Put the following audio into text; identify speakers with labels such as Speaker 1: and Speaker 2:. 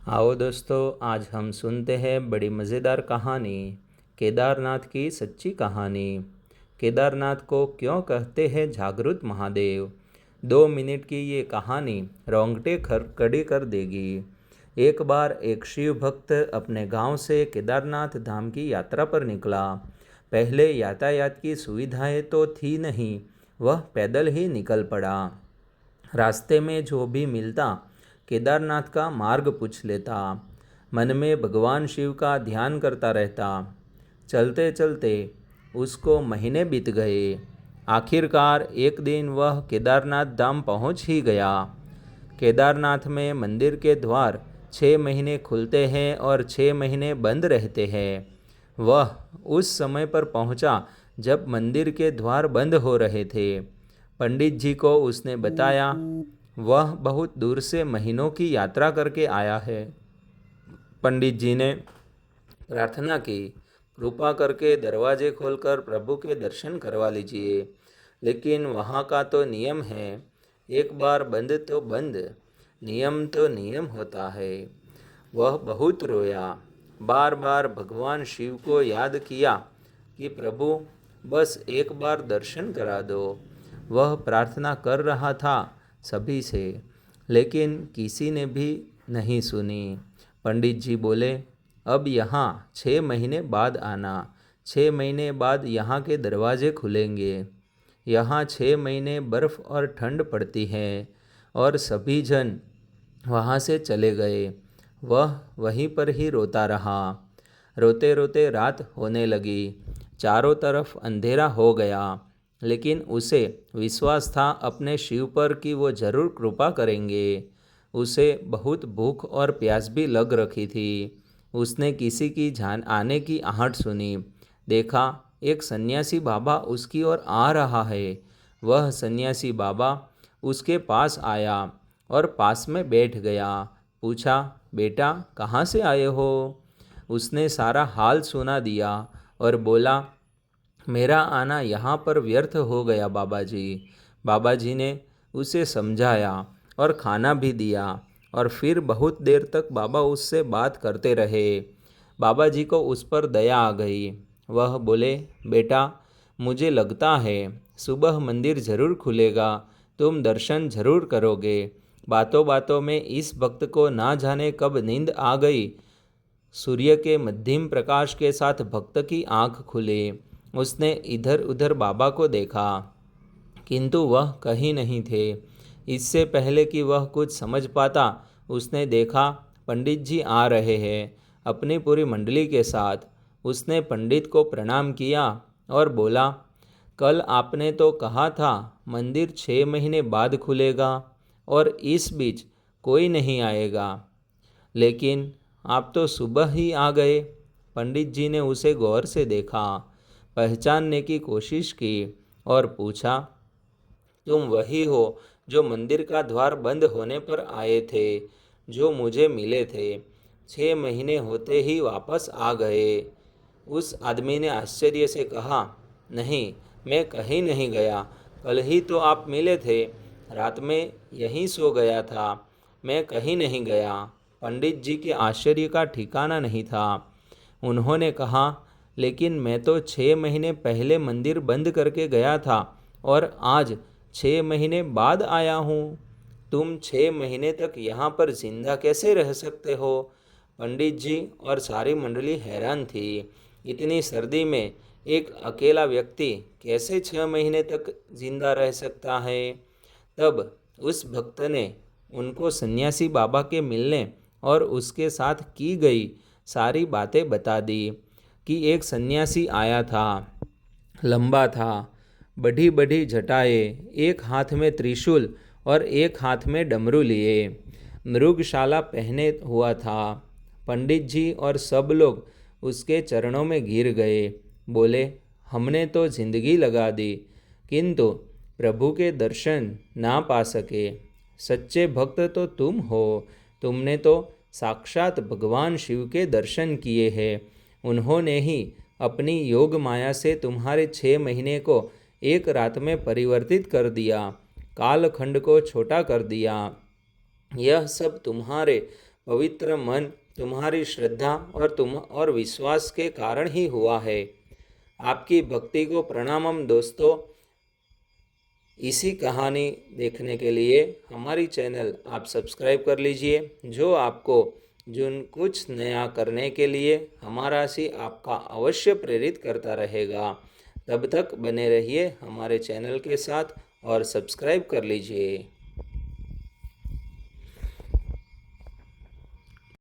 Speaker 1: आओ दोस्तों, आज हम सुनते हैं बड़ी मज़ेदार कहानी, केदारनाथ की सच्ची कहानी। केदारनाथ को क्यों कहते हैं जागृत महादेव? 2 मिनट की ये कहानी रोंगटे खड़ी कर देगी। एक बार एक शिव भक्त अपने गांव से केदारनाथ धाम की यात्रा पर निकला। पहले यातायात की सुविधाएं तो थी नहीं, वह पैदल ही निकल पड़ा। रास्ते में जो भी मिलता केदारनाथ का मार्ग पूछ लेता। मन में भगवान शिव का ध्यान करता रहता। चलते चलते उसको महीने बीत गए। आखिरकार एक दिन वह केदारनाथ धाम पहुंच ही गया। केदारनाथ में मंदिर के द्वार 6 महीने खुलते हैं और 6 महीने बंद रहते हैं। वह उस समय पर पहुंचा जब मंदिर के द्वार बंद हो रहे थे। पंडित जी को उसने बताया, वह बहुत दूर से महीनों की यात्रा करके आया है। पंडित जी ने प्रार्थना की, कृपा करके दरवाजे खोलकर प्रभु के दर्शन करवा लीजिए। लेकिन वहाँ का तो नियम है, एक बार बंद तो बंद, नियम तो नियम होता है। वह बहुत रोया, बार बार भगवान शिव को याद किया कि प्रभु बस एक बार दर्शन करा दो। वह प्रार्थना कर रहा था सभी से, लेकिन किसी ने भी नहीं सुनी। पंडित जी बोले, अब यहाँ 6 महीने बाद आना। 6 महीने बाद यहाँ के दरवाजे खुलेंगे। यहाँ 6 महीने बर्फ़ और ठंड पड़ती है। और सभी जन वहाँ से चले गए। वह वहीं पर ही रोता रहा। रोते रोते रात होने लगी। चारों तरफ अंधेरा हो गया, लेकिन उसे विश्वास था अपने शिव पर कि वो जरूर कृपा करेंगे। उसे बहुत भूख और प्यास भी लग रखी थी। उसने किसी की जान आने की आहट सुनी। देखा, एक सन्यासी बाबा उसकी ओर आ रहा है। वह सन्यासी बाबा उसके पास आया और पास में बैठ गया। पूछा, बेटा कहाँ से आए हो? उसने सारा हाल सुना दिया और बोला, मेरा आना यहाँ पर व्यर्थ हो गया बाबा जी। बाबा जी ने उसे समझाया और खाना भी दिया, और फिर बहुत देर तक बाबा उससे बात करते रहे। बाबा जी को उस पर दया आ गई। वह बोले, बेटा मुझे लगता है सुबह मंदिर जरूर खुलेगा, तुम दर्शन जरूर करोगे। बातों बातों में इस भक्त को ना जाने कब नींद आ गई। सूर्य के मध्यम प्रकाश के साथ भक्त की आंख खुली। उसने इधर उधर बाबा को देखा, किंतु वह कहीं नहीं थे। इससे पहले कि वह कुछ समझ पाता, उसने देखा पंडित जी आ रहे हैं अपनी पूरी मंडली के साथ। उसने पंडित को प्रणाम किया और बोला, कल आपने तो कहा था मंदिर 6 महीने बाद खुलेगा और इस बीच कोई नहीं आएगा, लेकिन आप तो सुबह ही आ गए। पंडित जी ने उसे गौर से देखा, पहचानने की कोशिश की और पूछा, तुम वही हो जो मंदिर का द्वार बंद होने पर आए थे, जो मुझे मिले थे? 6 महीने होते ही वापस आ गए। उस आदमी ने आश्चर्य से कहा, नहीं, मैं कहीं नहीं गया। कल ही तो आप मिले थे। रात में यहीं सो गया था। मैं कहीं नहीं गया। पंडित जी के आश्चर्य का ठिकाना नहीं था। उन्होंने कहा, लेकिन मैं तो 6 महीने पहले मंदिर बंद करके गया था और आज 6 महीने बाद आया हूँ। तुम 6 महीने तक यहाँ पर जिंदा कैसे रह सकते हो? पंडित जी और सारी मंडली हैरान थी। इतनी सर्दी में एक अकेला व्यक्ति कैसे 6 महीने तक जिंदा रह सकता है? तब उस भक्त ने उनको सन्यासी बाबा के मिलने और उसके साथ की गई सारी बातें बता दी कि एक सन्यासी आया था, लंबा था, बड़ी बड़ी जटाएं, एक हाथ में त्रिशूल और एक हाथ में डमरू लिए, मृगशाला पहने हुआ था। पंडित जी और सब लोग उसके चरणों में गिर गए। बोले, हमने तो जिंदगी लगा दी, किंतु प्रभु के दर्शन ना पा सके। सच्चे भक्त तो तुम हो। तुमने तो साक्षात भगवान शिव के दर्शन किए हैं। उन्होंने ही अपनी योग माया से तुम्हारे 6 महीने को एक रात में परिवर्तित कर दिया, कालखंड को छोटा कर दिया। यह सब तुम्हारे पवित्र मन तुम्हारी श्रद्धा और विश्वास के कारण ही हुआ है। आपकी भक्ति को प्रणामम दोस्तों। इसी कहानी देखने के लिए हमारी चैनल आप सब्सक्राइब कर लीजिए, जो आपको कुछ नया करने के लिए हमारा सी आपका अवश्य प्रेरित करता रहेगा। तब तक बने रहिए हमारे चैनल के साथ और सब्सक्राइब कर लीजिए।